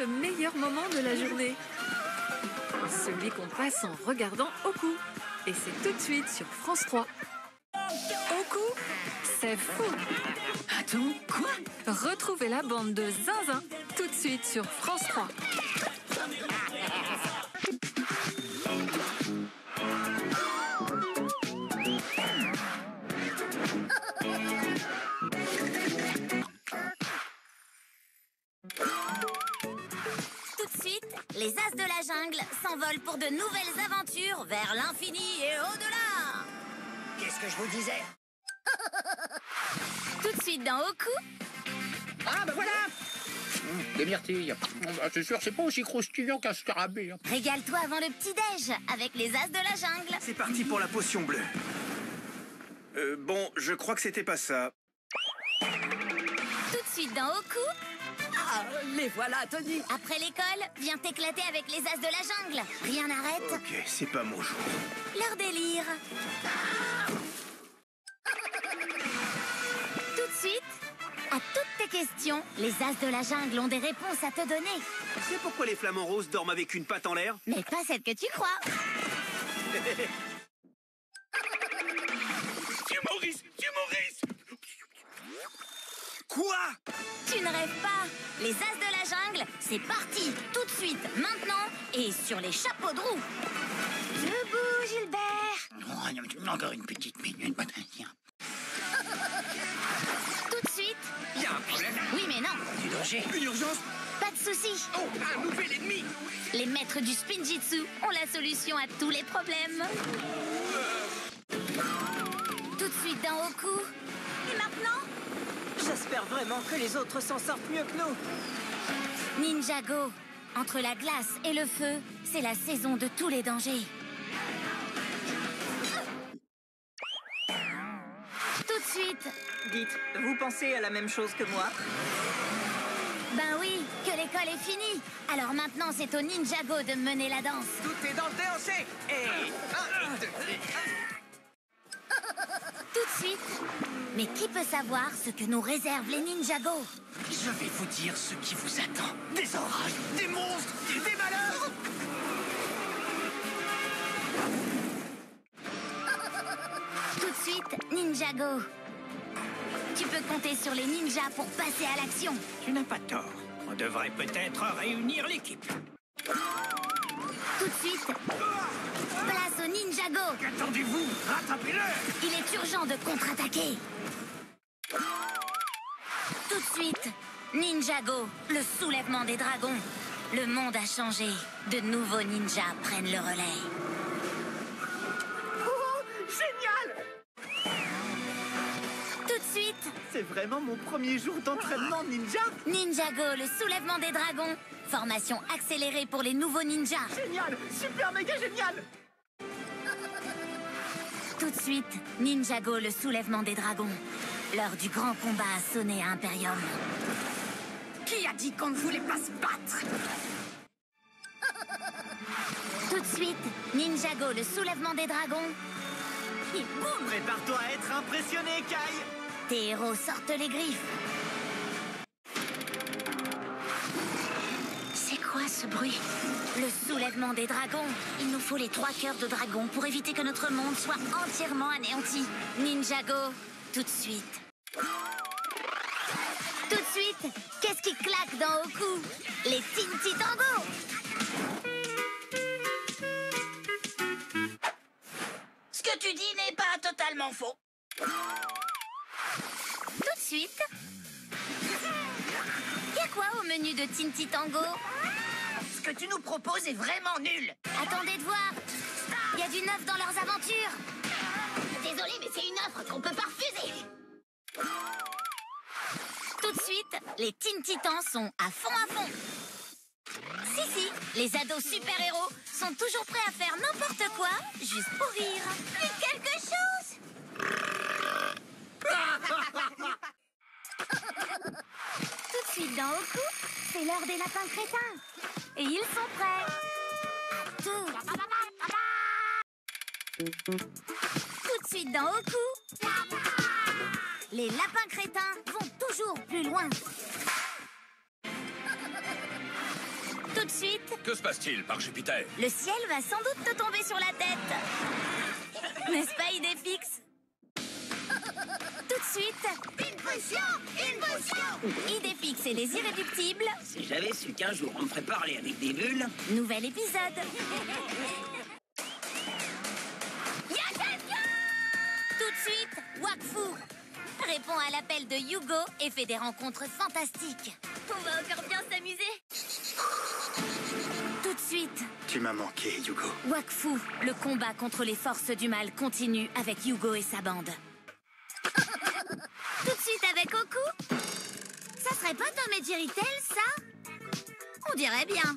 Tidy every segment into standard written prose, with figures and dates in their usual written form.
le meilleur moment de la journée. Celui qu'on passe en regardant Oku. Et c'est tout de suite sur France 3. Oku, c'est fou. Attends, quoi? Retrouvez la bande de Zinzin tout de suite sur France 3. Les As de la jungle s'envolent pour de nouvelles aventures vers l'infini et au-delà. Qu'est-ce que je vous disais? Tout de suite dans Oku. Ah, ben voilà! Des myrtilles. C'est sûr, c'est pas aussi croustillant qu'un scarabée. Régale-toi avant le petit-déj avec les As de la jungle. C'est parti pour la potion bleue. Bon, je crois que c'était pas ça. Tout de suite dans Oku. Ah, les voilà, Tony. Après l'école, viens t'éclater avec les As de la jungle. Rien n'arrête. Ok, c'est pas mon jour. Leur délire. Tout de suite, à toutes tes questions, les As de la jungle ont des réponses à te donner. Tu sais pourquoi les flamants roses dorment avec une patte en l'air? Mais pas celle que tu crois. Dieu Maurice! Dieu Maurice! Quoi? Tu ne rêves pas. Les As de la jungle, c'est parti. Tout de suite, maintenant, et sur les chapeaux de roue. Debout, Gilbert. Encore une petite minute. Tout de suite. Il y a un problème? Oui, mais non. Du danger? Une urgence? Pas de soucis. Oh, un nouvel ennemi! Les maîtres du Spinjitzu ont la solution à tous les problèmes. Tout de suite dans Oku. Et maintenant? J'espère vraiment que les autres s'en sortent mieux que nous. Ninjago. Entre la glace et le feu, c'est la saison de tous les dangers. Tout de suite. Dites, vous pensez à la même chose que moi? Ben oui, que l'école est finie. Alors maintenant, c'est au Ninjago de mener la danse. Tout est dans le déhanché! Et... Tout de suite. Mais qui peut savoir ce que nous réservent les Ninjago? Je vais vous dire ce qui vous attend. Des orages, des monstres, des malheurs! Tout de suite, Ninjago. Tu peux compter sur les ninjas pour passer à l'action. Tu n'as pas tort. On devrait peut-être réunir l'équipe. Tout de suite, place au Ninjago. Qu'attendez-vous? Rattrapez-le! Il est urgent de contre-attaquer. Tout de suite, Ninjago, le soulèvement des dragons. Le monde a changé. De nouveaux ninjas prennent le relais. Oh, génial! Tout de suite, C'est vraiment mon premier jour d'entraînement ninja. Ninjago, le soulèvement des dragons. Formation accélérée pour les nouveaux ninjas. Génial, super méga génial. Tout de suite, Ninjago, le soulèvement des dragons. L'heure du grand combat a sonné à Imperium. Qui a dit qu'on ne voulait pas se battre? Tout de suite, Ninjago, le soulèvement des dragons. Et boum! Prépare-toi à être impressionné, Kai. Tes héros sortent les griffes. C'est quoi ce bruit? Le soulèvement des dragons. Il nous faut les 3 cœurs de dragon pour éviter que notre monde soit entièrement anéanti. Ninjago, tout de suite. Tout de suite, qu'est-ce qui claque dans Oku? Les Tinti Tango. Ce que tu dis n'est pas totalement faux. Tout de suite. Y'a quoi au menu de Tinti Tango? Ce que tu nous proposes est vraiment nul. Attendez de voir. Il y a du neuf dans leurs aventures. Désolé, mais c'est une offre qu'on peut pas refuser. Tout de suite, les Teen Titans sont à fond à fond. Si, les ados super-héros sont toujours prêts à faire n'importe quoi, juste pour rire. Plus quelque chose. Tout de suite dans Oku, c'est l'heure des lapins crétins. Et ils sont prêts. À deux. Tout de suite dans Oku, les lapins crétins vont toujours plus loin. de suite. Que se passe-t-il par Jupiter? Le ciel va sans doute te tomber sur la tête. N'est-ce pas, Idéfix? Tout de suite. Une potion! Une potion! Idéfix et les irréductibles. Si j'avais su qu'un jour on me ferait parler avec des bulles... Nouvel épisode. Tout de suite, Wakfu répond à l'appel de Hugo et fait des rencontres fantastiques. On va encore bien s'amuser. Tout de suite, Tu m'as manqué, Hugo. Wakfu, le combat contre les forces du mal continue avec Hugo et sa bande. Tout de suite avec Oku. Ça serait pas Tom et Jerry Tales, ça? On dirait bien.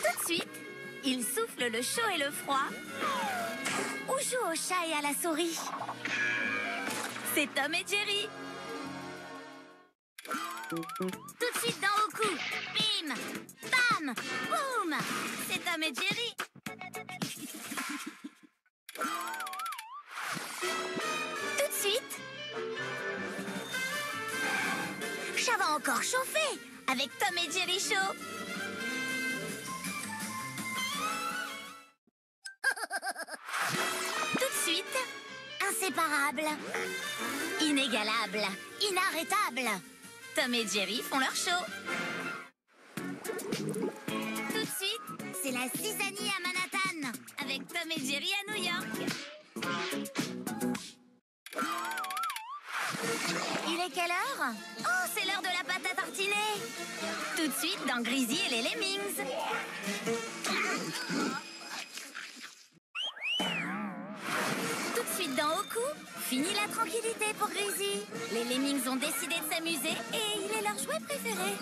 Tout de suite, il souffle le chaud et le froid ou joue au chat et à la souris. C'est Tom et Jerry. Tout de suite dans Oku. Bim, bam, boum. C'est Tom et Jerry. Tout de suite. Ça va encore chauffer avec Tom et Jerry Show. Tout de suite, inséparables, inégalables, inarrêtables. Tom et Jerry font leur show. Tout de suite, c'est la zizanie à Manhattan avec Tom et Jerry à New York. Il est quelle heure? Oh, c'est l'heure de la pâte à tartiner. Tout de suite dans Grizzy et les Lemmings. Tout de suite dans Oku, fini la tranquillité pour Grizzy. Les Lemmings ont décidé de s'amuser et il est leur jouet préféré.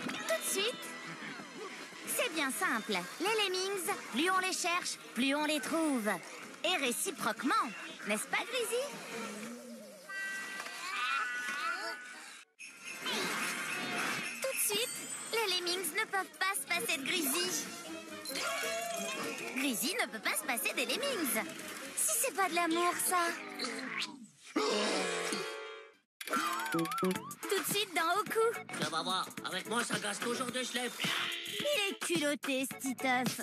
Tout de suite, c'est bien simple. Les Lemmings, plus on les cherche, plus on les trouve. Et réciproquement, n'est-ce pas, Grizzy? Tout de suite, les Lemmings ne peuvent pas se passer de Grizzy. Grizzy ne peut pas se passer des Lemmings. Si c'est pas de l'amour, ça. Tout de suite dans Oku. Tu vas voir, avec moi ça casse toujours de schlepp. Il est culotté, ce Titeuf.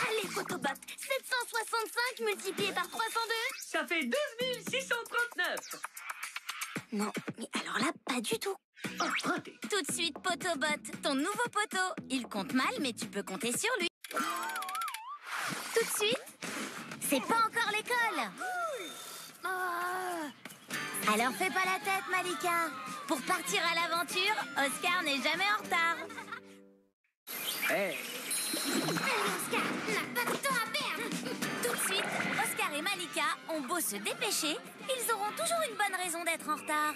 Allez, Photobot, 765 multiplié par 302. Ça fait 12 639. Non, mais alors là, pas du tout. Oh, raté. Tout de suite, Potobot, ton nouveau poteau. Il compte mal, mais tu peux compter sur lui. Tout de suite, c'est pas encore l'école. Oh. Alors fais pas la tête, Malika. Pour partir à l'aventure, Oscar n'est jamais en retard. Hey. Allez, Oscar, n'a pas de temps à perdre. Tout de suite, Oscar et Malika ont beau se dépêcher, ils auront toujours une bonne raison d'être en retard.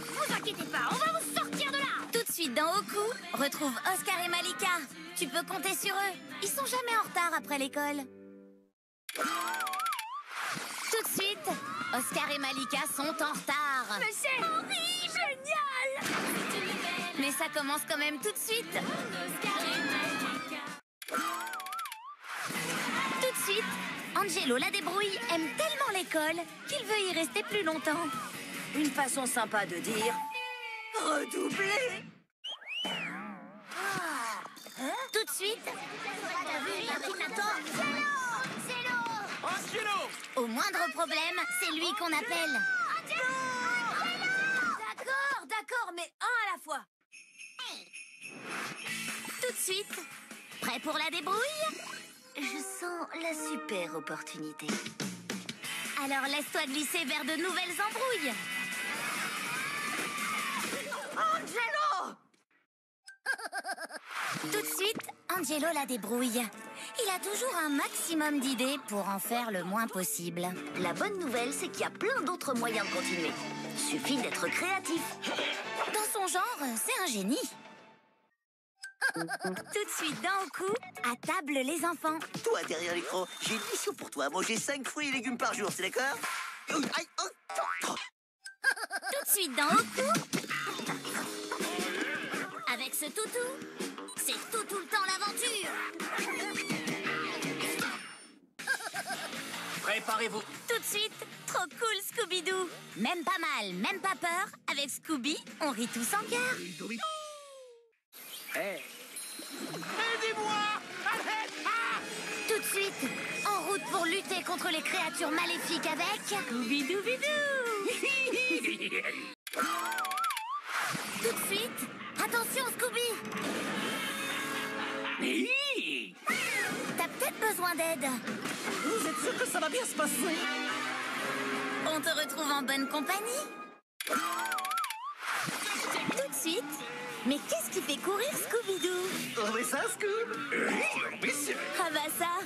Vous inquiétez pas, on va vous sortir de là. Tout de suite dans Oku, retrouve Oscar et Malika. Tu peux compter sur eux, ils sont jamais en retard après l'école. Tout de suite, Oscar et Malika sont en retard. Mais c'est Henri, génial. Mais ça commence quand même tout de suite. Oscar et Malika. Tout de suite, Angelo la débrouille aime tellement l'école qu'il veut y rester plus longtemps. Une façon sympa de dire... Redoubler. Tout de suite, t'as vu, il y a Minator. Angelo! Au moindre problème, c'est lui qu'on appelle. D'accord, mais un à la fois. Tout de suite, prêt pour la débrouille? Je sens la super opportunité. Alors laisse-toi glisser vers de nouvelles embrouilles. Angelo! Tout de suite, Angelo la débrouille. Il a toujours un maximum d'idées pour en faire le moins possible. La bonne nouvelle, c'est qu'il y a plein d'autres moyens de continuer. Suffit d'être créatif. Dans son genre, c'est un génie. Tout de suite dans Oku, à table les enfants. Toi, derrière l'écran, j'ai une mission pour toi. Manger 5 fruits et légumes par jour, c'est d'accord? Aïe, oh. Tout de suite dans Oku. Avec ce toutou, c'est tout le temps l'aventure. préparez-vous. Tout de suite, trop cool Scooby-Doo. Même pas mal, même pas peur. Avec Scooby, on rit tous en cœur. Aidez-moi! Arrête! Ah! Tout de suite, en route pour lutter contre les créatures maléfiques avec Scooby-Doo-Bidoo. Tout de suite, attention Scooby. T'as peut-être besoin d'aide. Vous êtes sûr que ça va bien se passer? On te retrouve en bonne compagnie. Tout de suite. Mais qu'est-ce qui fait courir Scooby-Doo? Oh, mais ça, Scoob! Ah bah ça,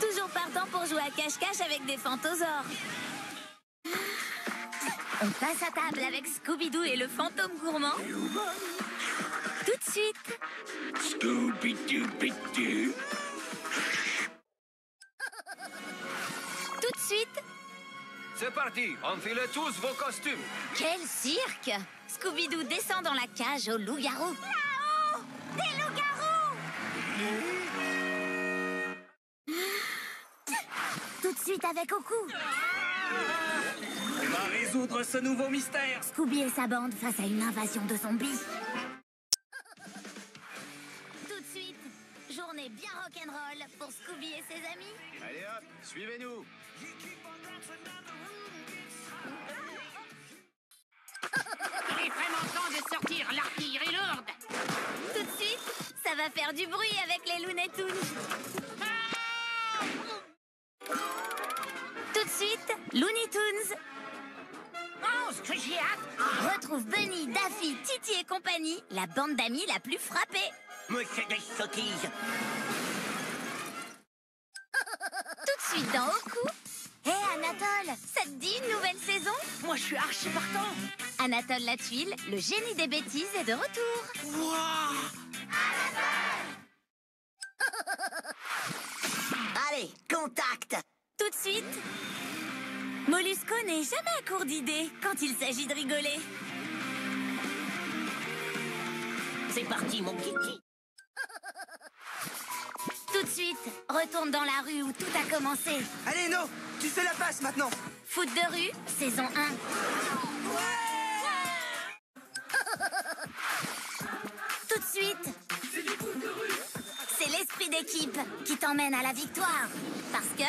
toujours partant pour jouer à cache-cache avec des fantosaures. On passe à table avec Scooby-Doo et le fantôme gourmand. Tout de suite. Scooby-Doo-Bidoo. Tout de suite. C'est parti, enfilez tous vos costumes. Quel cirque! Scooby-Doo descend dans la cage aux loups-garous. Là-haut! Des loups-garous! Tout de suite avec Oku. On va résoudre ce nouveau mystère. Scooby et sa bande face à une invasion de zombies. Tout de suite, journée bien rock'n'roll pour Scooby et ses amis. Allez hop, suivez-nous. Il est vraiment temps de sortir l'artillerie lourde. Tout de suite, ça va faire du bruit avec les Looney Tunes. Tout de suite, Looney Tunes. Oh, ce que j'ai hâte. Retrouve Bunny, Daffy, Titi et compagnie, la bande d'amis la plus frappée. Monsieur des coquilles! Tout de suite dans Oku. Hé Anatole, ça te dit une nouvelle saison? Moi, je suis archi partant. Anatole la tuile, le génie des bêtises, est de retour. Allez, contact! Tout de suite, Mollusco n'est jamais à court d'idées quand il s'agit de rigoler. C'est parti, mon kiki! Tout de suite, retourne dans la rue où tout a commencé. Allez, No, tu fais la passe maintenant. Foot de rue, saison 1. Tout de suite, c'est l'esprit d'équipe qui t'emmène à la victoire. Parce que,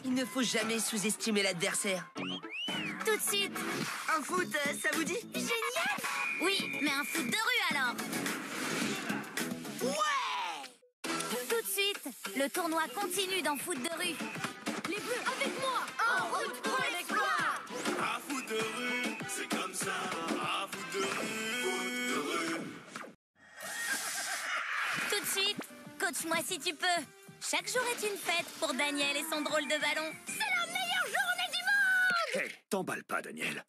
Il ne faut jamais sous-estimer l'adversaire. tout de suite, Un foot, ça vous dit? génial! Oui, mais un foot de rue alors. Tout de suite, le tournoi continue dans foot de rue. Les Bleus avec moi, en route pour l'exploit. À foot de rue, c'est comme ça. À foot de rue, Tout de suite, coach-moi si tu peux. Chaque jour est une fête pour Daniel et son drôle de ballon. C'est la meilleure journée du monde! Hé, t'emballes pas, Daniel.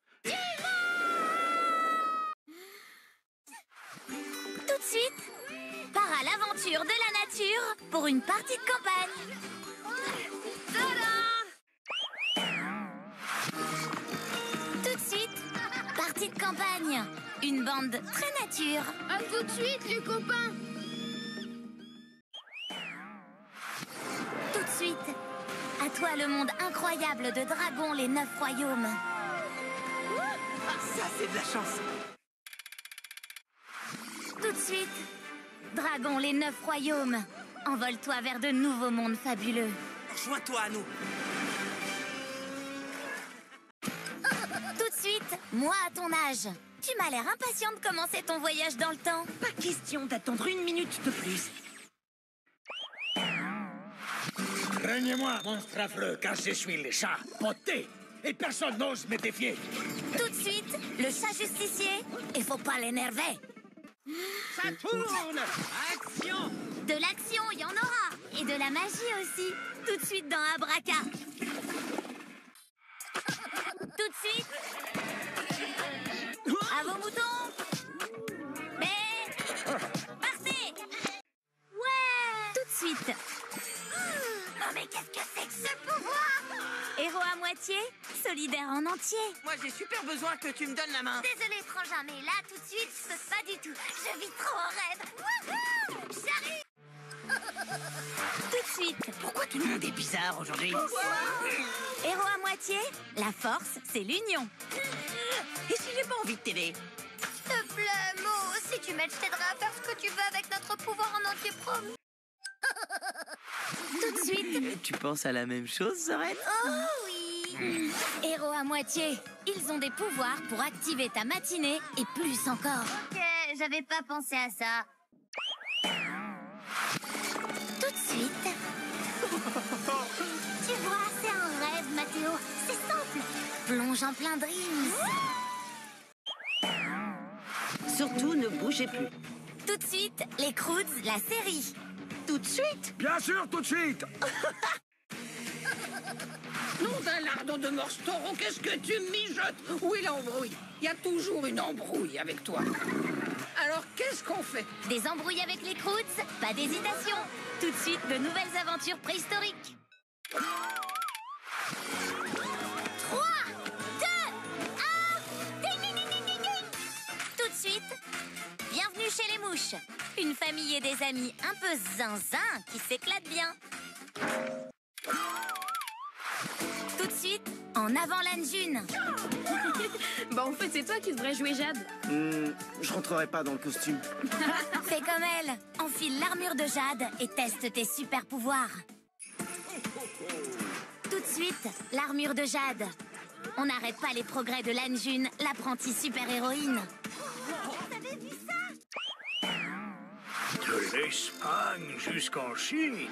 Tout de suite, part à l'aventure de la nature pour une partie de campagne. Tout de suite, partie de campagne. Une bande très nature. À tout de suite, les copains. Tout de suite, à toi le monde incroyable de Dragon, les 9 royaumes. Ça, c'est de la chance. Tout de suite, Dragon, les 9 royaumes. Envole-toi vers de nouveaux mondes fabuleux. Joins-toi à nous. Tout de suite, moi à ton âge. Tu m'as l'air impatient de commencer ton voyage dans le temps. Pas question d'attendre une minute de plus. Craignez-moi, monstre affreux, car je suis le chat poté et personne n'ose me défier. Tout de suite, le chat justicier. Il faut pas l'énerver. Ça tourne! Action! De l'action, il y en aura. Et de la magie aussi. Tout de suite dans Abraca. Tout de suite. À vos moutons. Mais... partez. Ouais. Tout de suite. Non mais qu'est-ce que c'est que ce pouvoir? Héros à moitié, solidaire en entier. Moi, j'ai super besoin que tu me donnes la main. Désolée, frangin, mais là, tout de suite, je peux pas du tout. Je vis trop en rêve. Wouhou! J'arrive! Tout de suite. Pourquoi tout le monde est bizarre aujourd'hui? Héros à moitié, la force, c'est l'union. Et si j'ai pas envie de t'aider? S'il te plaît, Mo, si tu m'aides, je t'aiderai à faire ce que tu veux avec notre pouvoir en entier promis. Tout de suite. Tu penses à la même chose, Zoren? Oh oui. Héros à moitié, ils ont des pouvoirs pour activer ta matinée et plus encore. Ok, j'avais pas pensé à ça. Tout de suite. Tu vois, c'est un rêve, Mathéo. C'est simple. Plonge en plein Dreams. Surtout, ne bougez plus. Tout de suite, les Croods, la série. Tout de suite? Bien sûr, tout de suite. Nom d'un lardon de morse taureau, qu'est-ce que tu mijotes? Où est l'embrouille? Il y a toujours une embrouille avec toi. Alors, qu'est-ce qu'on fait? Des embrouilles avec les Croods, pas d'hésitation. Tout de suite, de nouvelles aventures préhistoriques. 3, 2, 1, ding, ding, ding, ding, ding, ding. Tout de suite, bienvenue chez les mouches. Une famille et des amis un peu zinzin qui s'éclatent bien. Tout de suite, en avant l'âne June. Bah en fait, c'est toi qui devrais jouer Jade. Je rentrerai pas dans le costume. Fais comme elle, enfile l'armure de Jade et teste tes super pouvoirs. Tout de suite, l'armure de Jade. On n'arrête pas les progrès de l'âne June, l'apprentie super-héroïne. De l'Espagne jusqu'en Chine.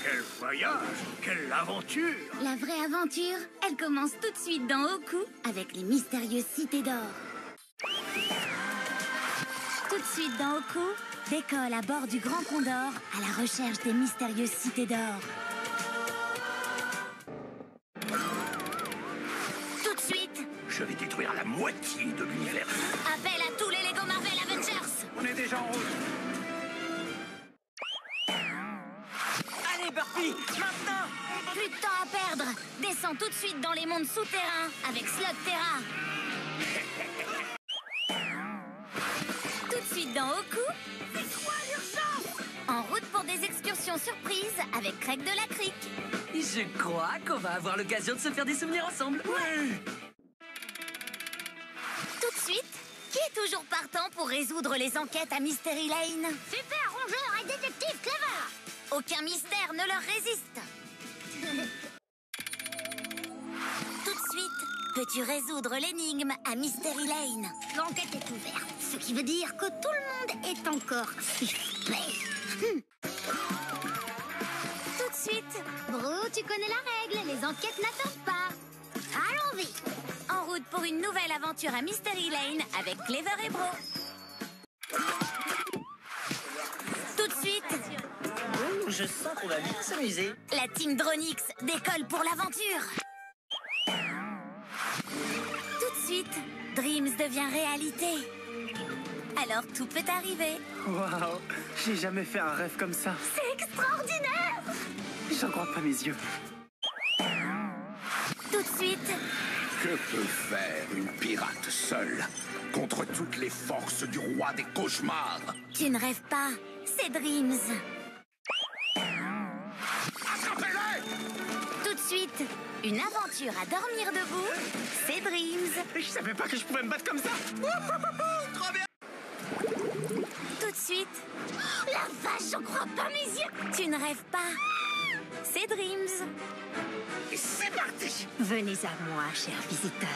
Quel voyage, quelle aventure! La vraie aventure, elle commence tout de suite dans Oku avec les mystérieuses cités d'or. Tout de suite dans Oku, décolle à bord du Grand Condor à la recherche des mystérieuses cités d'or. Tout de suite, Je vais détruire la moitié de l'univers. appel à tous les Lego Marvel Avengers. On est déjà en route. Allez, Burpee, maintenant! Plus de temps à perdre. Descends tout de suite dans les mondes souterrains avec Slugterra. Tout de suite dans Oku. C'est quoi l'urgence? En route pour des excursions surprises avec Craig de la Crique. Je crois qu'on va avoir l'occasion de se faire des souvenirs ensemble. Tout de suite, qui est toujours partant pour résoudre les enquêtes à Mystery Lane? Super rongeur et détective Clever. Aucun mystère ne leur résiste. Tout de suite, peux-tu résoudre l'énigme à Mystery Lane? L'enquête est ouverte, ce qui veut dire que tout le monde est encore suspect. Tout de suite, Bro, tu connais la règle, les enquêtes n'attendent pas. Allons vite. En route pour une nouvelle aventure à Mystery Lane avec Clever et Bro. Tout de suite, Je sens qu'on va bien s'amuser. la team Dronix décolle pour l'aventure. Tout de suite, Dreams devient réalité. Alors tout peut arriver. Waouh, j'ai jamais fait un rêve comme ça. C'est extraordinaire. J'en crois pas mes yeux. Tout de suite, Que peut faire une pirate seule contre toutes les forces du roi des cauchemars? tu ne rêves pas, c'est Dreams. Attrapez-les! Tout de suite, une aventure à dormir debout, c'est Dreams. Je savais pas que je pouvais me battre comme ça. Trop bien! Tout de suite, la vache, j'en crois pas mes yeux. Tu ne rêves pas, c'est Dreams. Et c'est parti! Venez à moi, chers visiteurs.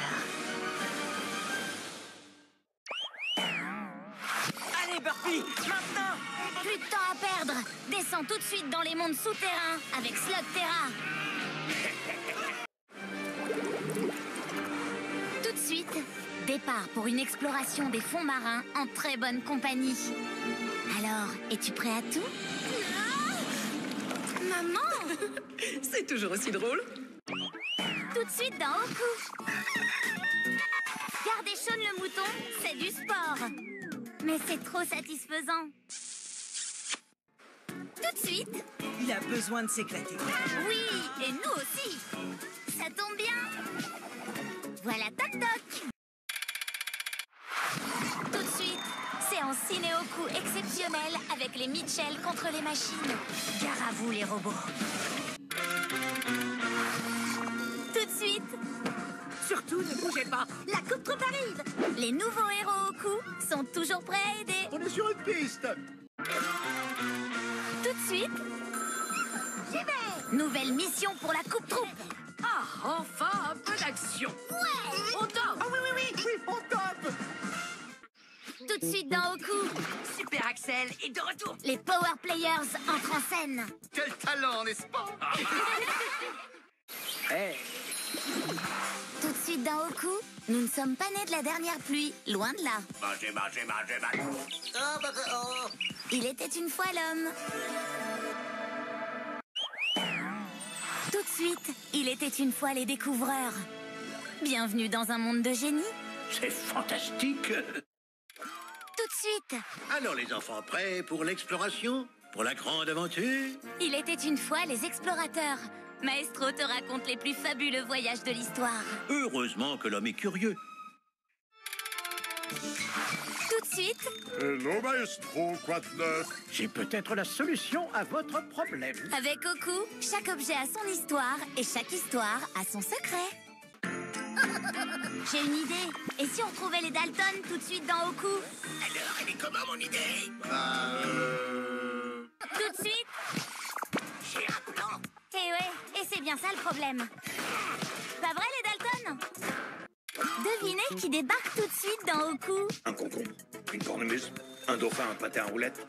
Allez, Burpee, maintenant! Plus de temps à perdre. Descends tout de suite dans les mondes souterrains avec Slugterra. Tout de suite, départ pour une exploration des fonds marins en très bonne compagnie. Alors, es-tu prêt à tout? Maman! C'est toujours aussi drôle. Tout de suite dans Oku. Garder Sean le mouton, c'est du sport. Mais c'est trop satisfaisant. Tout de suite. Il a besoin de s'éclater. Oui, et nous aussi. Ça tombe bien. Voilà Toc Toc. Tout de suite, séance séance ciné-Oku exceptionnelle avec les Mitchell contre les machines. Gare à vous, les robots. Tout de suite. Surtout, ne bougez pas. La coupe troupe arrive. Les nouveaux héros Oku sont toujours prêts à aider. On est sur une piste. Tout de suite. J'y vais. Nouvelle mission pour la coupe troupe. Ah, enfin un peu d'action. Ouais. On top. Ah oui, on top. Tout de suite dans Oku. Super Axel est de retour. Les Power Players entrent en scène. Quel talent, n'est-ce pas? Hey. Tout de suite dans Oku, nous ne sommes pas nés de la dernière pluie, loin de là. Mangez. Ah, bah, oh. Il était une fois l'homme. Tout de suite, il était une fois les découvreurs. Bienvenue dans un monde de génie. C'est fantastique. Tout de suite, Alors les enfants, prêts pour l'exploration? Pour la grande aventure? il était une fois les explorateurs. Maestro te raconte les plus fabuleux voyages de l'histoire. Heureusement que l'homme est curieux. Tout de suite, Hello, maestro, quoi de neuf? J'ai peut-être la solution à votre problème. avec Oku, chaque objet a son histoire et chaque histoire a son secret. J'ai une idée. Et si on trouvait les Dalton tout de suite dans Oku? Alors, elle est comment, mon idée? Tout de suite. J'ai un plan. Eh ouais, et c'est bien ça le problème. Pas vrai les Dalton? Devinez qui débarque tout de suite dans Oku? Un concombre, une cornemuse, un dauphin, un pâté à roulettes.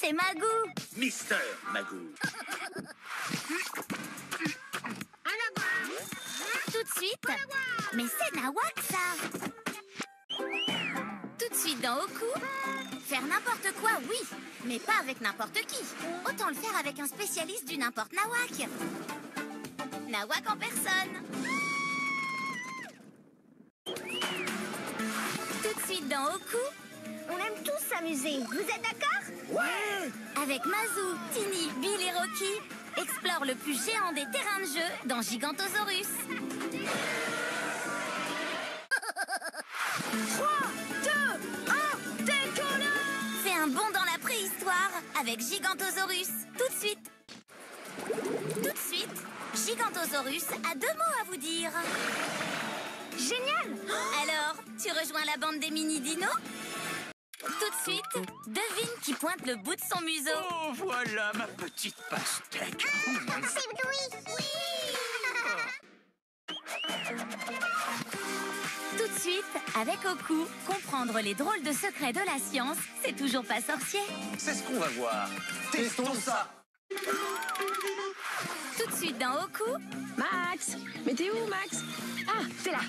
C'est Magoo. Mister Magoo. Tout de suite. Mais c'est Nawak ça. Tout de suite dans Oku. Faire n'importe quoi, oui, mais pas avec n'importe qui. Autant le faire avec un spécialiste du n'importe Nawak. Nawak en personne. Tout de suite dans Oku. On aime tous s'amuser. Vous êtes d'accord? Ouais. Avec Mazou, Tini, Bill et Rocky, explore le plus géant des terrains de jeu dans Gigantosaurus. 3, 2, 1, décolle! Fais un bond dans la préhistoire avec Gigantosaurus. Tout de suite. Tout de suite, Gigantosaurus a 2 mots à vous dire. Génial! Alors, tu rejoins la bande des mini-dinos? Tout de suite, devine qui pointe le bout de son museau. Oh, voilà ma petite pastèque. C'est Louis! Oui! Tout de suite, avec Oku, comprendre les drôles de secrets de la science, c'est toujours pas sorcier. C'est ce qu'on va voir. Testons ça. Tout de suite dans Oku, Max, mais t'es où, Max? Ah, t'es là.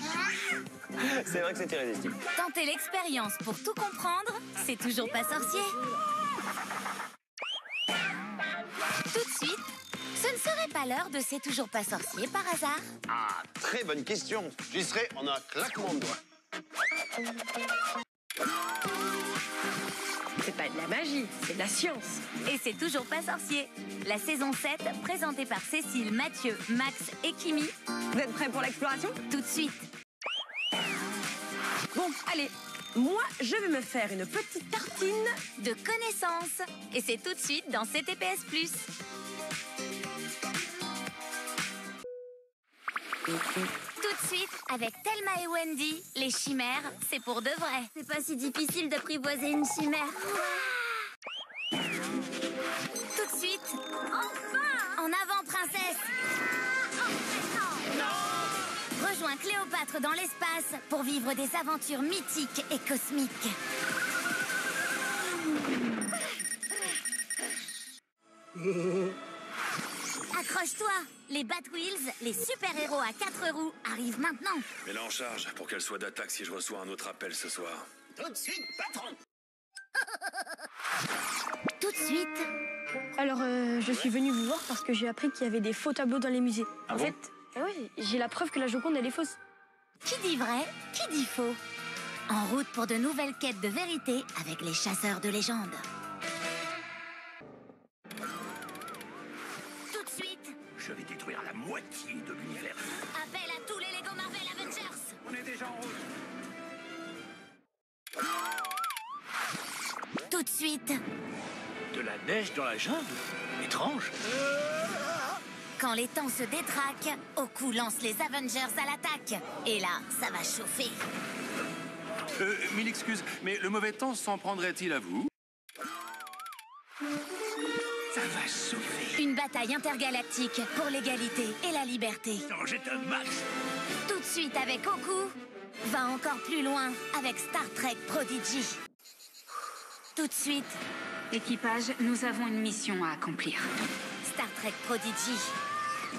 C'est vrai que c'est irrésistible. tenter l'expérience pour tout comprendre, c'est toujours pas sorcier. Tout de suite, ce ne serait pas l'heure de C'est toujours pas sorcier par hasard? Ah, très bonne question. J'y serai en un claquement de doigts. C'est pas de la magie, c'est de la science. Et c'est toujours pas sorcier. La saison 7, présentée par Cécile, Mathieu, Max et Kimi. Vous êtes prêts pour l'exploration? Tout de suite. Bon, allez. Moi, je vais me faire une petite tartine. De connaissances. Et c'est tout de suite dans CTPS+. Tout de suite, avec Thelma et Wendy, les chimères, c'est pour de vrai. C'est pas si difficile d'apprivoiser une chimère. Tout de suite. Enfin! En avant, princesse! Rejoins Cléopâtre dans l'espace pour vivre des aventures mythiques et cosmiques. Accroche-toi! Les Batwheels, les super-héros à 4 roues, arrivent maintenant. Mets-la en charge pour qu'elle soit d'attaque si je reçois un autre appel ce soir. Tout de suite, patron. Tout de suite. Alors, je suis venue vous voir parce que j'ai appris qu'il y avait des faux tableaux dans les musées. Ah en bon? fait, ouais, j'ai la preuve que la Joconde, elle est fausse. Qui dit vrai? Qui dit faux? En route pour de nouvelles quêtes de vérité avec les chasseurs de légendes. Tout de suite, Je vais détruire la moitié de l'univers. appel à tous les Lego Marvel Avengers. On est déjà en route. suite. De la neige dans la jungle? Étrange. Quand les temps se détraquent, Oku lance les Avengers à l'attaque. Et là, ça va chauffer. Mille excuses, mais le mauvais temps s'en prendrait-il à vous? Ça va chauffer. Une bataille intergalactique pour l'égalité et la liberté. Danger de max. Tout de suite avec Oku, va encore plus loin avec Star Trek Prodigy. Tout de suite, Équipage, nous avons une mission à accomplir. Star Trek Prodigy.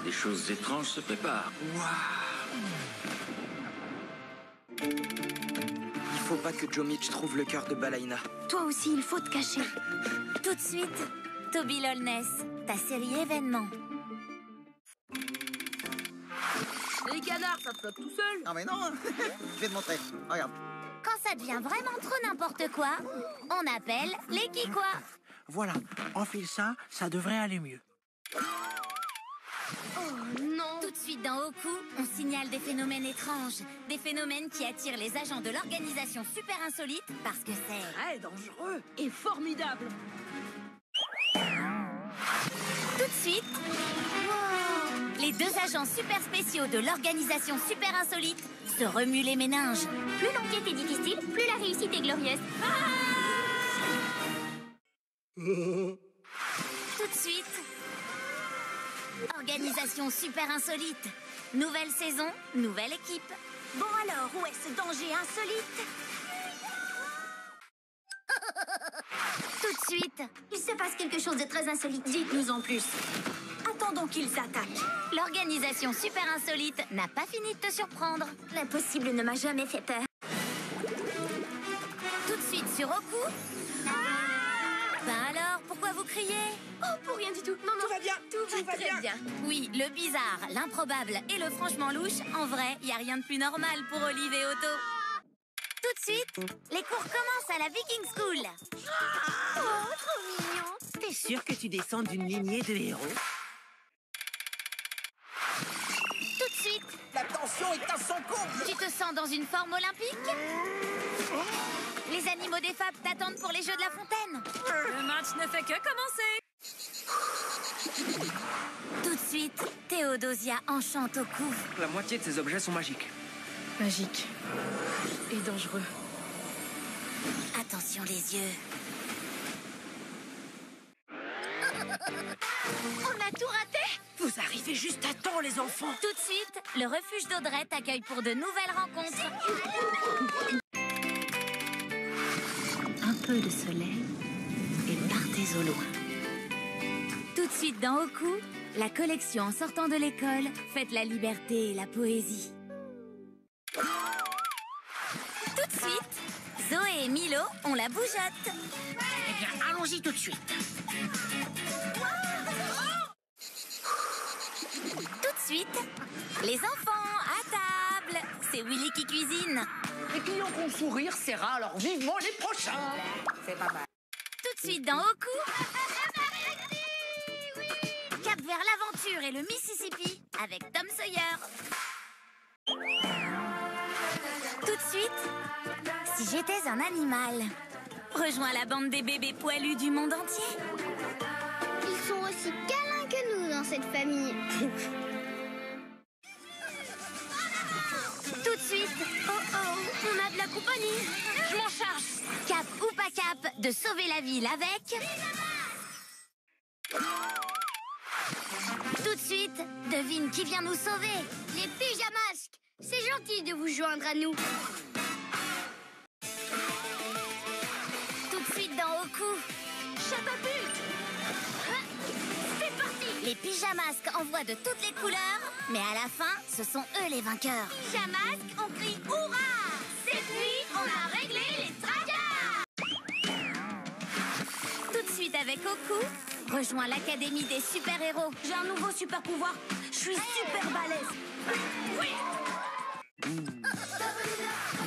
Des choses étranges se préparent. Il faut pas que Joe Mitch trouve le cœur de Balaina. Toi aussi, il faut te cacher. Tout de suite, Toby Lolness, ta série événement. Les canards, ça flotte tout seul. Non mais non, je vais te montrer. Regarde. Quand ça devient vraiment trop n'importe quoi, on appelle les Kikwa. Voilà, enfile ça, ça devrait aller mieux. Oh non! Tout de suite dans Oku, on signale des phénomènes étranges. Des phénomènes qui attirent les agents de l'organisation Super Insolite parce que c'est... Très dangereux et formidable. Tout de suite... Wow. Les deux agents super spéciaux de l'organisation Super Insolite se remuent les méninges. Plus l'enquête est difficile, plus la réussite est glorieuse. Tout de suite... Organisation Super Insolite. Nouvelle saison, nouvelle équipe. Bon alors, où est ce danger insolite? Tout de suite. Il se passe quelque chose de très insolite. Dites-nous en plus. Attendons qu'ils attaquent. L'organisation Super Insolite n'a pas fini de te surprendre. L'impossible ne m'a jamais fait peur. Tout de suite sur Oku. Ben alors, pourquoi vous criez? Oh, pour rien du tout. Non, non. Tout va bien. Tout va très bien. Oui, le bizarre, l'improbable et le franchement louche, en vrai, y a rien de plus normal pour Olive et Otto. Tout de suite, les cours commencent à la Viking School. Oh, trop mignon. T'es sûr que tu descends d'une lignée de héros? Tout de suite, La tension est à son comble. tu te sens dans une forme olympique? Les animaux des fables t'attendent pour les Jeux de la Fontaine. Le match ne fait que commencer. Tout de suite, Théodosia enchante Oku. La moitié de ces objets sont magiques. Magique. Et dangereux. Attention les yeux. On a tout raté. Vous arrivez juste à temps, les enfants. Tout de suite, le refuge d'Audrey t'accueille pour de nouvelles rencontres. Un peu de soleil et partez au loin. Tout de suite dans Oku, la collection en sortant de l'école fête la liberté et la poésie. Tout de suite, Zoé et Milo ont la bougeotte. Eh bien, allons-y tout de suite. Tout de suite, les enfants à table. C'est Willy qui cuisine. Les clients qui ont le sourire, c'est rare, alors vivement les prochains. C'est pas mal. Tout de suite dans Oku. Cap vers l'aventure et le Mississippi avec Tom Sawyer. Tout de suite, si j'étais un animal, rejoins la bande des bébés poilus du monde entier. Ils sont aussi câlins que nous dans cette famille. Tout de suite, oh, on a de la compagnie. Je m'en charge. Cap ou pas cap de sauver la ville avec... Tout de suite, devine qui vient nous sauver. Les pyjamasques. C'est gentil de vous joindre à nous. Tout de suite dans Oku. Chatapulte. C'est parti. Les pyjamasques envoient de toutes les couleurs, mais à la fin, ce sont eux les vainqueurs. Pyjamasques, on crie hurrah. Cette nuit, on a réglé les tracas. Tout de suite avec Oku, rejoins l'Académie des super-héros. J'ai un nouveau super pouvoir. Je suis super balèze. Oui.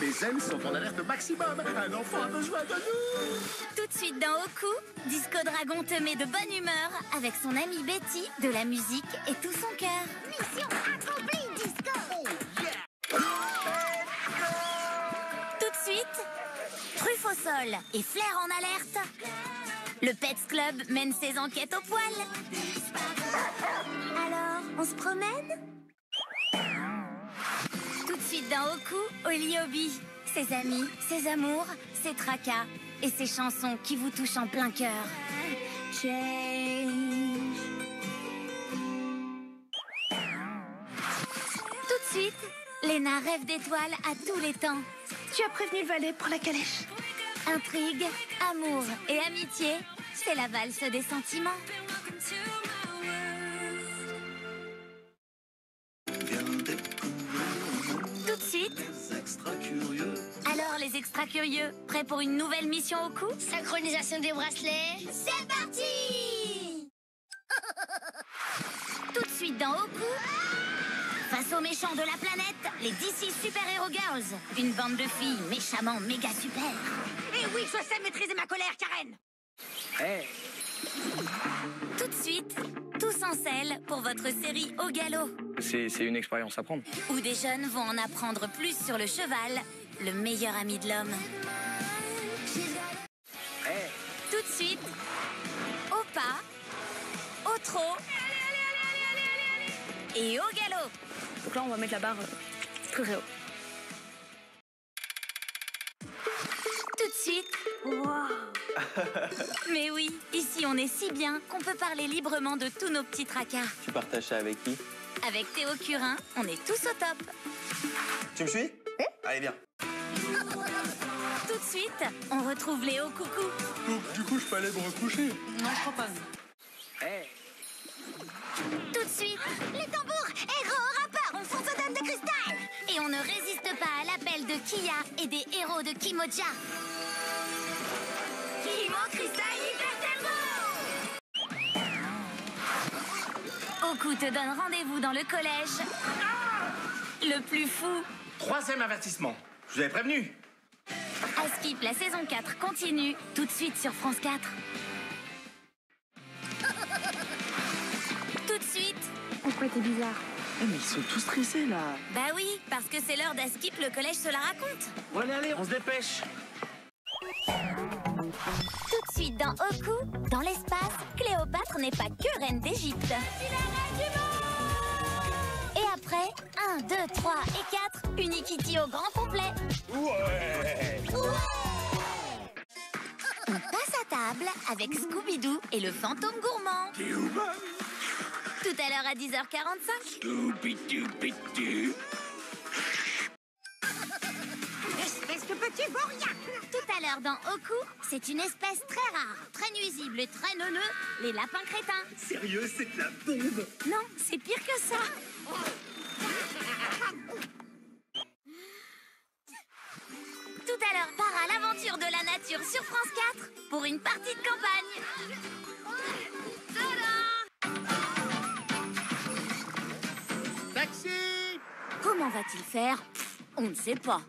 Mes ailes sont en alerte maximum. Un enfant a besoin de nous. Tout de suite dans Oku, Disco Dragon te met de bonne humeur avec son amie Betty, de la musique et tout son cœur. Mission accomplie, Disco. Tout de suite, Truffe au sol et Flair en alerte. Le Pets Club mène ses enquêtes au poil. Alors, on se promène? Tout de suite dans Oku, Oliobi. Ses amis, ses amours, ses tracas et ses chansons qui vous touchent en plein cœur. Change. Tout de suite, Léna rêve d'étoiles à tous les temps. Tu as prévenu le valet pour la calèche. Intrigue, amour et amitié, c'est la valse des sentiments. Tout de suite. Alors les extra curieux, prêts pour une nouvelle mission au cou? Synchronisation des bracelets. C'est parti! Tout de suite dans Oku. Face aux méchants de la planète, les DC Super Hero Girls. Une bande de filles méchamment méga super. Et oui, je sais maîtriser ma colère, Karen. Hey. Tout de suite, tous en selle pour votre série Au Galop. C'est une expérience à prendre. Où des jeunes vont en apprendre plus sur le cheval, le meilleur ami de l'homme. Hey. Tout de suite, au pas, au trot et au galop. Donc là, on va mettre la barre très haut. Tout de suite. Wow. Mais oui, ici on est si bien qu'on peut parler librement de tous nos petits tracas. Tu partages ça avec qui? Avec Théo Curin, on est tous au top. Tu me suis? Allez, viens. Tout de suite, on retrouve Léo Coucou. Donc, du coup, je peux aller me recoucher. Non, je crois pas. Hey. Tout de suite, Les tambours, héros, rappeurs, on fonce aux dames de cristal. et on ne résiste pas à l'appel de Kia et des héros de Kimoja. Kimo, cristal, hyper turbo. Oku te donne rendez-vous dans le collège. Le plus fou. 3e avertissement. Je vous avais prévenu. Askip, la saison 4 continue tout de suite sur France 4. Tout de suite. Pourquoi t'es bizarre? Mais ils sont tous stressés là. Bah oui, parce que c'est l'heure d'Askip, le collège se la raconte. Bon, allez, on se dépêche. Tout de suite dans Oku, dans l'espace, Cléopâtre n'est pas que reine d'Égypte. Et après, 1, 2, 3 et 4, Unikitty au grand complet. Ouais. On passe à table avec Scooby-Doo et le fantôme gourmand. Tout à l'heure à 10h45. Scooby-Doo. Espèce de petit vaurien. Tout à l'heure dans Oku, c'est une espèce très rare, très nuisible et très neuneux, les lapins crétins. Sérieux, c'est de la bombe. Non, c'est pire que ça. Tout à l'heure, part à l'aventure de la nature sur France 4 pour une partie de campagne. Taxi! Comment va-t-il faire? On ne sait pas.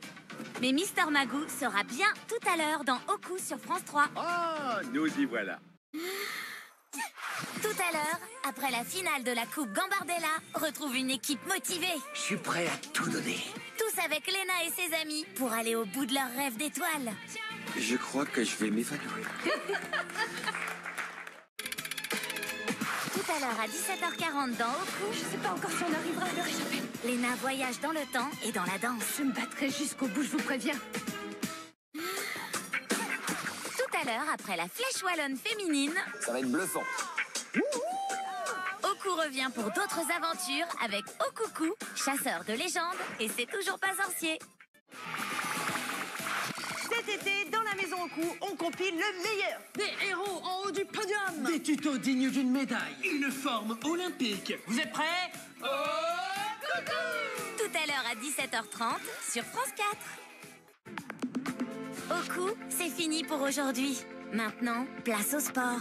Mais Mister Magoo sera bien tout à l'heure dans Oku sur France 3. Oh, nous y voilà. Tout à l'heure, après la finale de la Coupe Gambardella, retrouve une équipe motivée. Je suis prêt à tout donner. Tous avec Léna et ses amis pour aller au bout de leur rêve d'étoiles. Je crois que je vais m'évanouir. Tout à l'heure à 17h40 dans Oku. Je sais pas encore si on arrivera à leur échapper. Léna voyage dans le temps et dans la danse. Je me battrai jusqu'au bout, je vous préviens. Tout à l'heure, après la flèche wallonne féminine, Ça va être bluffant. Oku revient pour d'autres aventures avec Okuku, chasseur de légendes, et c'est toujours pas sorcier. Cet été, dans la maison au cou, on compile le meilleur. Des héros en haut du podium. Des tutos dignes d'une médaille. Une forme olympique. Vous êtes prêts? Tout à l'heure à 17h30 sur France 4. Oku, c'est fini pour aujourd'hui. Maintenant, place au sport.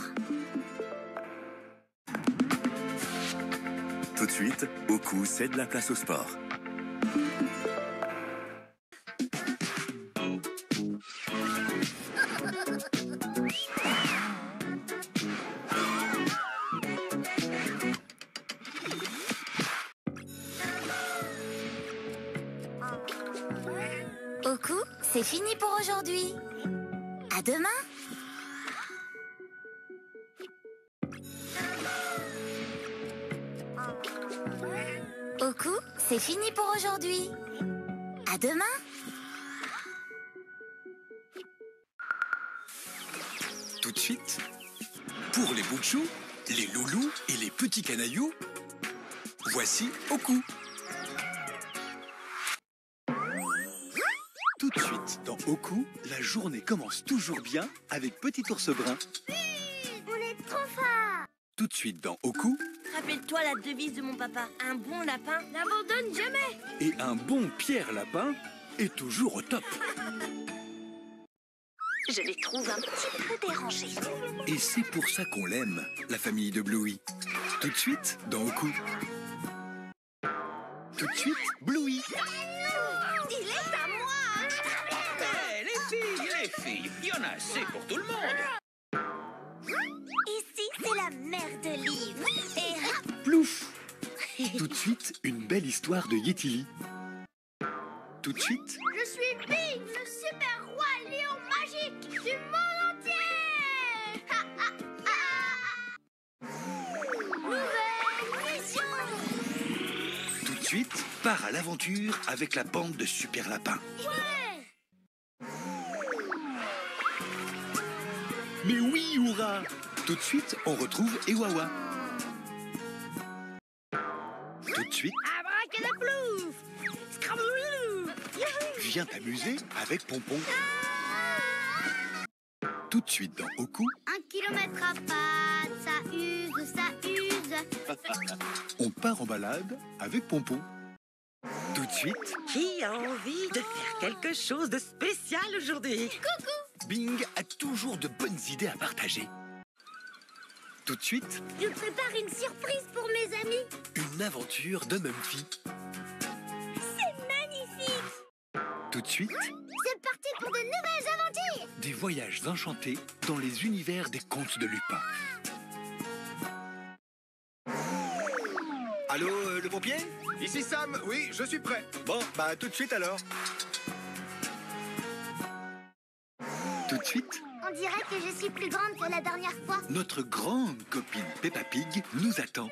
Tout de suite, Oku cède la place au sport. Oku, c'est fini pour aujourd'hui. À demain. c'est fini pour aujourd'hui. À demain. Tout de suite, pour les bouts de chou, les loulous et les petits canailloux, voici Oku. Tout de suite, dans Oku, la journée commence toujours bien avec Petit Ours Brun. On est trop forts. Tout de suite, dans Oku, Rappelle-toi la devise de mon papa. Un bon lapin n'abandonne jamais. et un bon Pierre Lapin est toujours au top. Je les trouve un petit peu dérangés. Et c'est pour ça qu'on l'aime, la famille de Bluey. Tout de suite, dans Oku. Tout de suite, Bluey. Il est à moi. Les filles, il y en a assez pour tout le monde. Ici, c'est la mère de livres. Et hop. Plouf. Tout de suite, une belle histoire de Yetili. Tout de suite, Je suis Big, le super roi lion magique du monde entier. Ha, ha, ha. Nouvelle mission. tout de suite, part à l'aventure avec la bande de super lapins. Ouais. Mais oui, hurrah! Tout de suite, on retrouve Ewawa. Tout de suite, Abracadablouf. Scraboulou. viens t'amuser avec Pompon. Tout de suite dans Oku, 1 kilomètre à pattes, ça use, ça use. on part en balade avec Pompon. Tout de suite, Qui a envie de faire quelque chose de spécial aujourd'hui? Coucou. Bing a toujours de bonnes idées à partager. Tout de suite, Je prépare une surprise pour mes amis. une aventure de Mumphy. C'est magnifique. Tout de suite, C'est parti pour de nouvelles aventures. des voyages enchantés dans les univers des contes de Lupin. Allô, le pompier? Ici Sam, oui, je suis prêt. Bon, bah tout de suite alors. Tout de suite, On dirait que je suis plus grande que la dernière fois. notre grande copine Peppa Pig nous attend.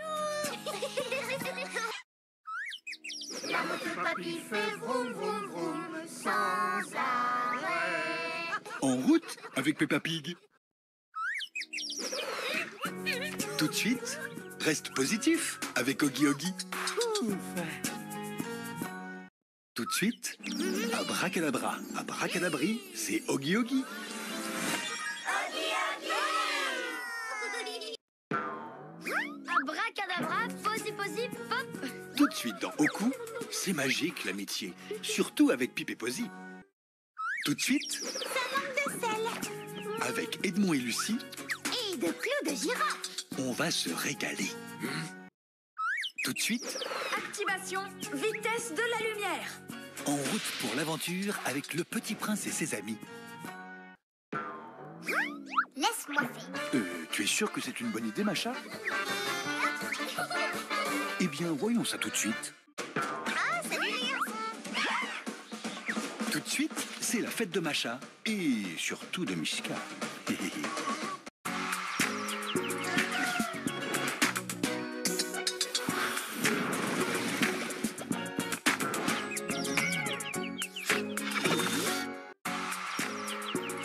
La moto papy fait vroom vroom vroom sans arrêt. En route avec Peppa Pig. Tout de suite, reste positif avec Oggy Oggy. Tout de suite, abracadabra, abracadabri, c'est Oggy Oggy. Abracadabra, posi posi pop. Tout de suite dans Oku, c'est magique l'amitié, surtout avec Pip et Posy. Tout de suite, Ça manque de sel. avec Edmond et Lucie, Et de clous de girafe. on va se régaler. Tout de suite, Activation, vitesse de la lumière. en route pour l'aventure avec le Petit Prince et ses amis. Laisse-moi faire. Tu es sûr que c'est une bonne idée, Macha? Eh bien, voyons ça tout de suite. Ah, salut les garçons. Tout de suite, c'est la fête de Macha. Et surtout de Mishka.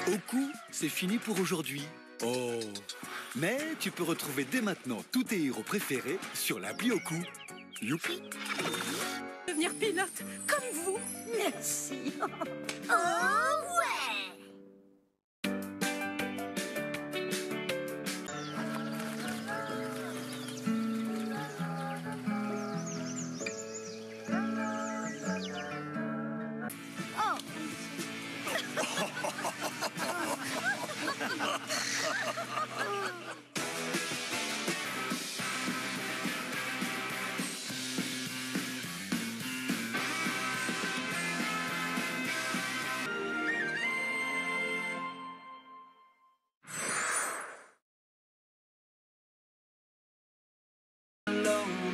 Oku, c'est fini pour aujourd'hui. Oh. Mais tu peux retrouver dès maintenant tous tes héros préférés sur l'appli Oku. Youpi! Devenir pilote comme vous. Merci. Oh ouais.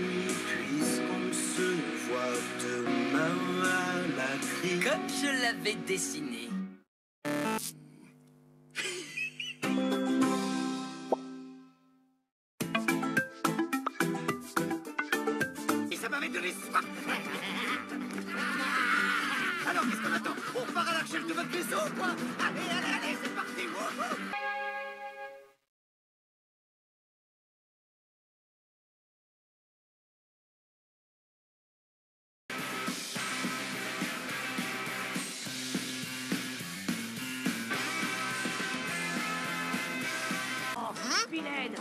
Puisqu'on se voit demain à la crise. Comme je l'avais dessiné. Et ça m'avait de l'histoire. Alors, qu'est-ce qu'on attend? On part à la recherche de votre vaisseau, quoi? Allez, allez, allez, c'est parti. Wouhou. Vilaine.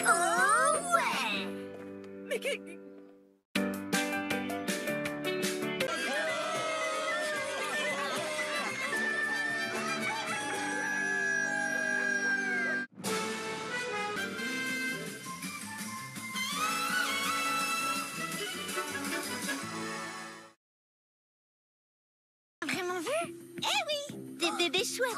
Oh ouais. Mais qu'est... Vraiment vu? Eh oui, des bébés chouettes.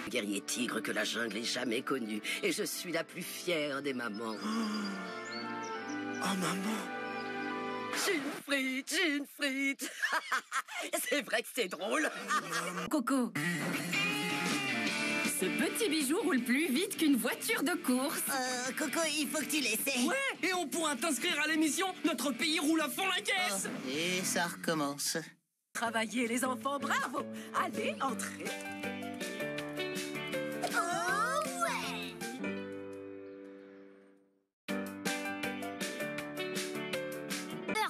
Guerrier tigre que la jungle ait jamais connu. Et je suis la plus fière des mamans. Oh, maman. J'ai une frite. C'est vrai que c'est drôle. Coco. Ce petit bijou roule plus vite qu'une voiture de course. Coco, il faut que tu l'essayes. Ouais, et on pourra t'inscrire à l'émission. Notre pays roule à fond la caisse. Oh, et ça recommence. Travaillez les enfants, bravo. Allez, entrez.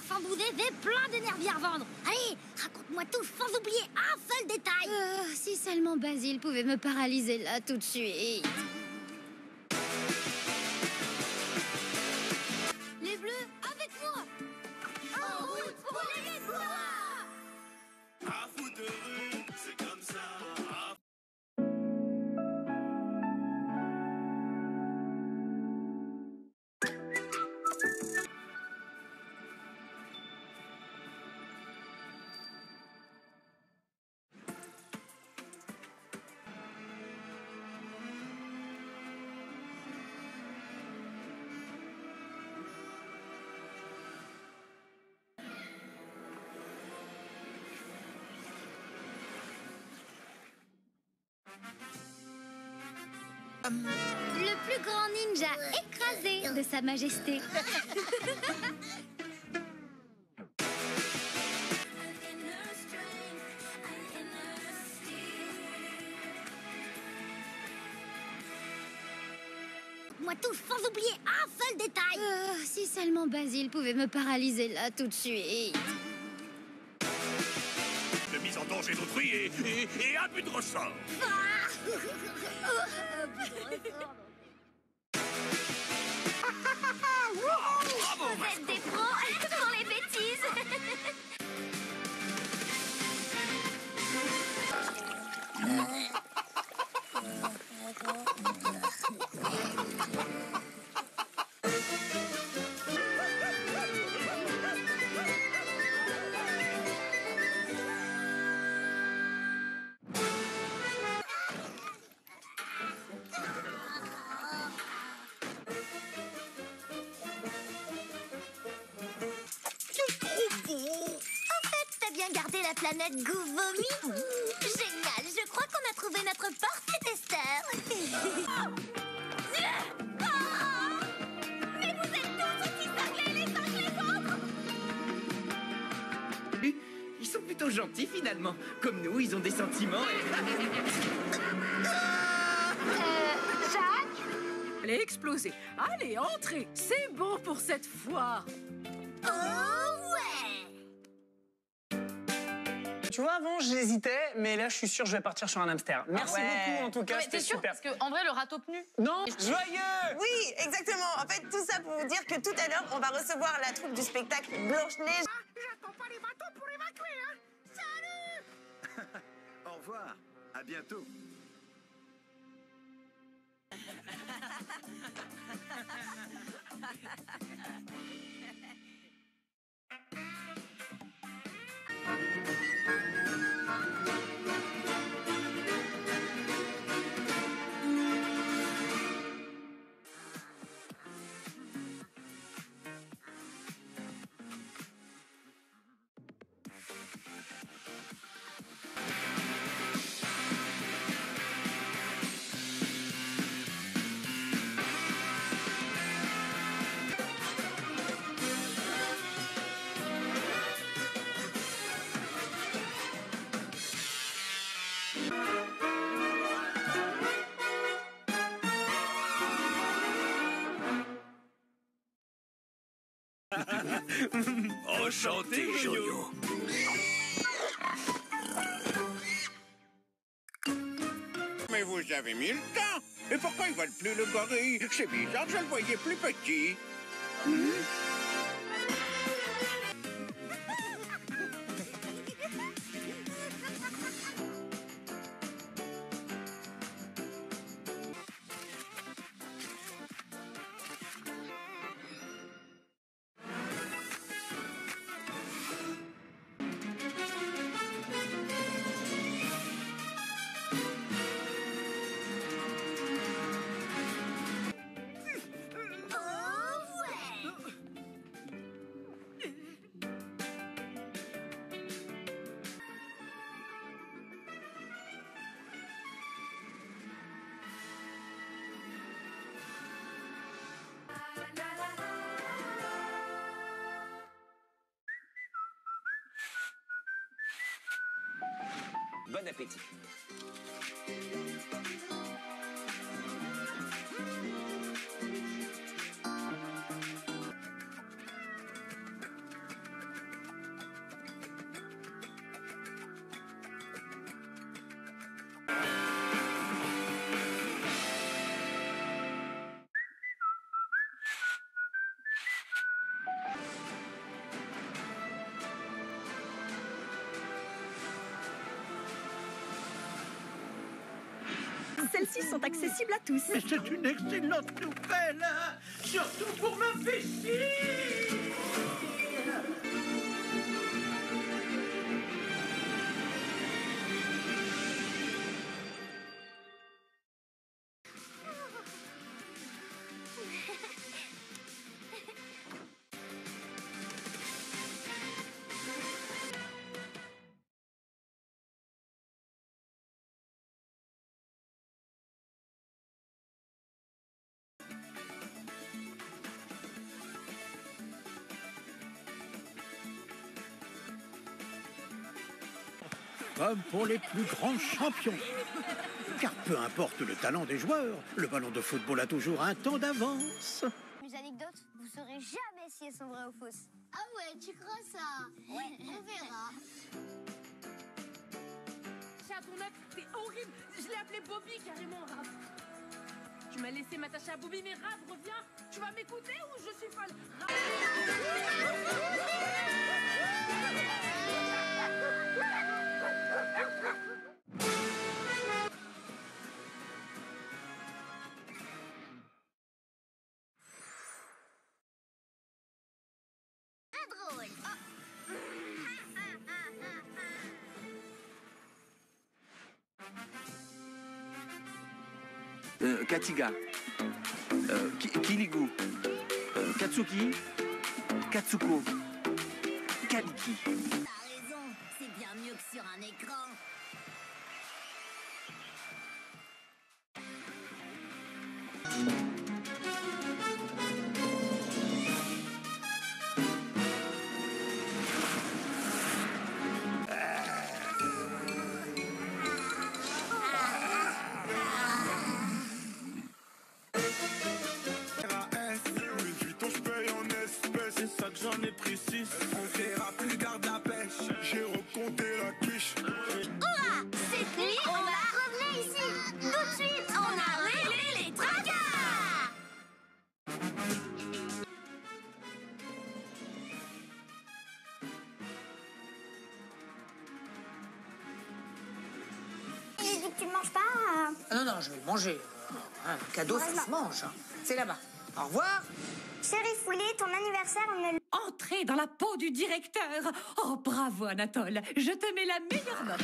Sans bouder, plein d'énergie à revendre. Allez, raconte-moi tout sans oublier un seul détail. Si seulement Basile pouvait me paralyser là tout de suite. Les bleus, avec moi. En route pour les victoires. À foutre de rue, c'est comme ça. Le plus grand ninja écrasé de Sa Majesté. Moi tout sans oublier un seul détail. Si seulement Basile pouvait me paralyser là tout de suite. De mise en danger d'autrui et abus de ressort. Vous êtes des pros pour les bêtises. Garder la planète goût vomi. Génial, je crois qu'on a trouvé notre porte-testeur. Mais vous êtes tous aussi cinglés les uns que les autres. Ils sont plutôt gentils finalement. Comme nous, ils ont des sentiments. Jacques? Allez, explosez. Allez, entrez. C'est bon pour cette fois. Oh ouais. Tu vois, avant, j'hésitais, mais là, je suis sûr que je vais partir sur un hamster. Merci beaucoup, en tout cas, c'était super. Parce qu'en vrai, le râteau penu. Non, joyeux. Oui, exactement. En fait, tout ça pour vous dire que tout à l'heure, on va recevoir la troupe du spectacle Blanche-Neige. J'attends pas les bateaux pour évacuer, hein. Salut. Au revoir. À bientôt. Enchanté, Jojo. Mais vous avez mis le temps. Et pourquoi ils veulent plus le gorille? C'est bizarre, je le voyais plus petit. Bon appétit. Celles-ci sont accessibles à tous. Mais c'est une excellente nouvelle, hein, surtout pour ma vessie. Comme pour les plus grands champions. Car peu importe le talent des joueurs, le ballon de football a toujours un temps d'avance. Mes anecdotes, vous saurez jamais si elles sont vraies ou fausses. Ah ouais, tu crois ça? Ouais, on verra. Tiens, ton œuf, t'es horrible. Je l'ai appelé Bobby carrément, Rap. Tu m'as laissé m'attacher à Bobby, mais Rap, reviens. Tu vas m'écouter ou je suis folle? Drôle. Katiga, Kiligu, Katsuki, Katsuko, Kaliki. T'as raison, c'est bien mieux que sur un écran. J'en ai pris 6. On verra plus garde la pêche. tu le manges pas Non, non, je vais le manger. Un cadeau, ça se mange. C'est là-bas. Au revoir. Chérie Foulée, ton anniversaire, on me... Entrez dans la peau du directeur. Oh, bravo, Anatole. Je te mets la meilleure note.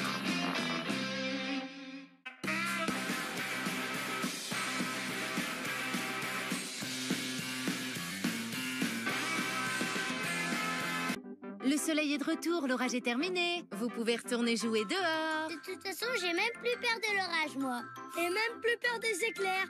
Le soleil est de retour, l'orage est terminé. Vous pouvez retourner jouer dehors. De toute façon, j'ai même plus peur de l'orage, moi. Et même plus peur des éclairs.